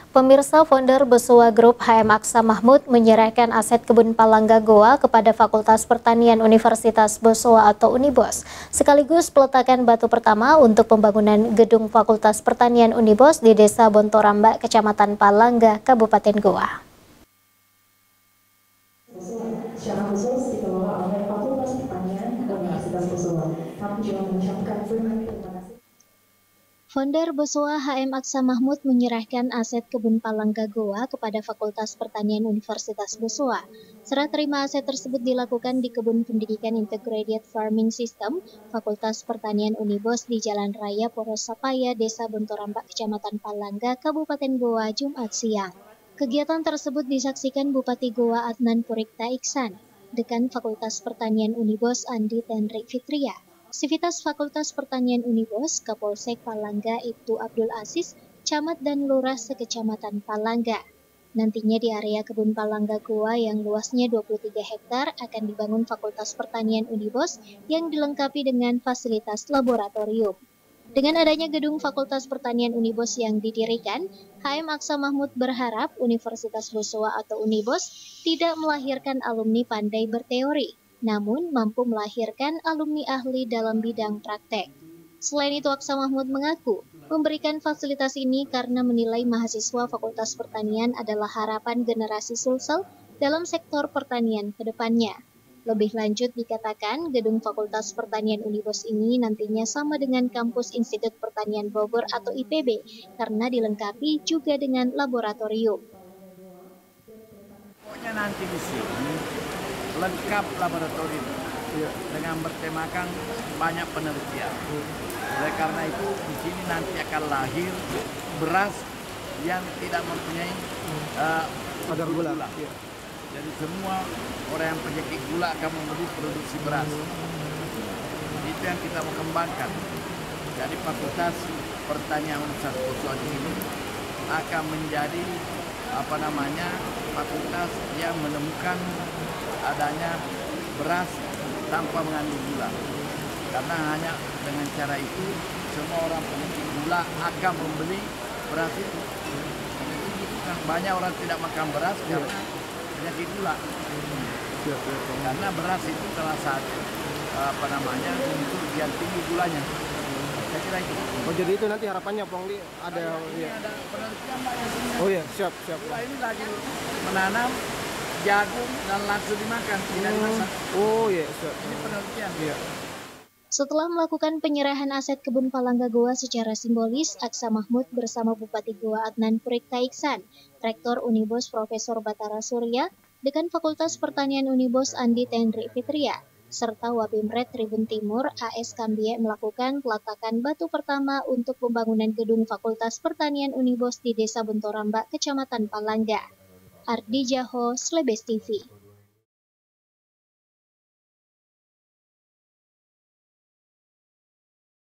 Pemirsa, founder Besuwa Group HM Aksa Mahmud menyerahkan aset kebun Palangga Goa kepada Fakultas Pertanian Universitas Besuwa atau Unibos, sekaligus peletakan batu pertama untuk pembangunan gedung Fakultas Pertanian Unibos di Desa Bontorambak, Kecamatan Palangga, Kabupaten Goa. Secara khusus dikelola oleh Fakultas Pertanian Universitas Besuwa. Kami juga mengucapkan terima kasih. Founder Besuwa HM Aksa Mahmud menyerahkan aset kebun Palangga Goa kepada Fakultas Pertanian Universitas Besuwa. Serah terima aset tersebut dilakukan di Kebun Pendidikan Integrated Farming System Fakultas Pertanian Unibos di Jalan Raya Porosapaya, Desa Bontorambak, Kecamatan Palangga, Kabupaten Goa, Jumat siang. Kegiatan tersebut disaksikan Bupati Goa Adnan Purikta Iksan, Dekan Fakultas Pertanian Unibos Andi Tenrik Fitria, Sivitas Fakultas Pertanian Unibos, Kapolsek Palangga Ibtu Abdul Aziz, Camat dan Lurah sekecamatan Palangga. Nantinya di area kebun Palangga Goa yang luasnya 23 hektar akan dibangun Fakultas Pertanian Unibos yang dilengkapi dengan fasilitas laboratorium. Dengan adanya gedung Fakultas Pertanian Unibos yang didirikan, HM Aksa Mahmud berharap Universitas Besuwa atau Unibos tidak melahirkan alumni pandai berteori, namun mampu melahirkan alumni ahli dalam bidang praktek. Selain itu, Aksa Mahmud mengaku memberikan fasilitas ini karena menilai mahasiswa Fakultas Pertanian adalah harapan generasi Sulsel dalam sektor pertanian ke depannya. Lebih lanjut dikatakan, gedung Fakultas Pertanian Unibos ini nantinya sama dengan Kampus Institut Pertanian Bogor atau IPB karena dilengkapi juga dengan laboratorium. Pokoknya nanti di sini lengkap laboratorium dengan bertemakan banyak penelitian. Oleh karena itu di sini nanti akan lahir beras yang tidak mempunyai kadar gula. Jadi semua orang yang penyakit gula akan membeli produksi beras. Itu yang kita mau kembangkan. Jadi Fakultas Pertanian Universitas Besuwa ini akan menjadi fakultas yang menemukan adanya beras tanpa mengandung gula. Karena hanya dengan cara itu semua orang penyakit gula akan membeli beras itu. Banyak orang tidak makan beras karena penyakit gula. Karena beras itu salah satu unsur yang tinggi gulanya. Saya kira itu. Oh, jadi itu nanti harapannya Pong ada ada penelitian banyak. Oh iya, siap. Ini lagi menanam jagung dan langsung dimakan, tidak dimasak. Oh iya, siap. Ini penelitian. Iya. Setelah melakukan penyerahan aset kebun Palangga Goa secara simbolis, Aksa Mahmud bersama Bupati Goa Adnan Purikta Iksan, Rektor Unibos Profesor Batara Surya, Dekan Fakultas Pertanian Unibos Andi Tenrik Fitria, serta Wabimret Tribun Timur AS Kambie melakukan peletakan batu pertama untuk pembangunan gedung Fakultas Pertanian Unibos di Desa Bontorambak, Kecamatan Palangga. Ardi Jaho, Slebes TV.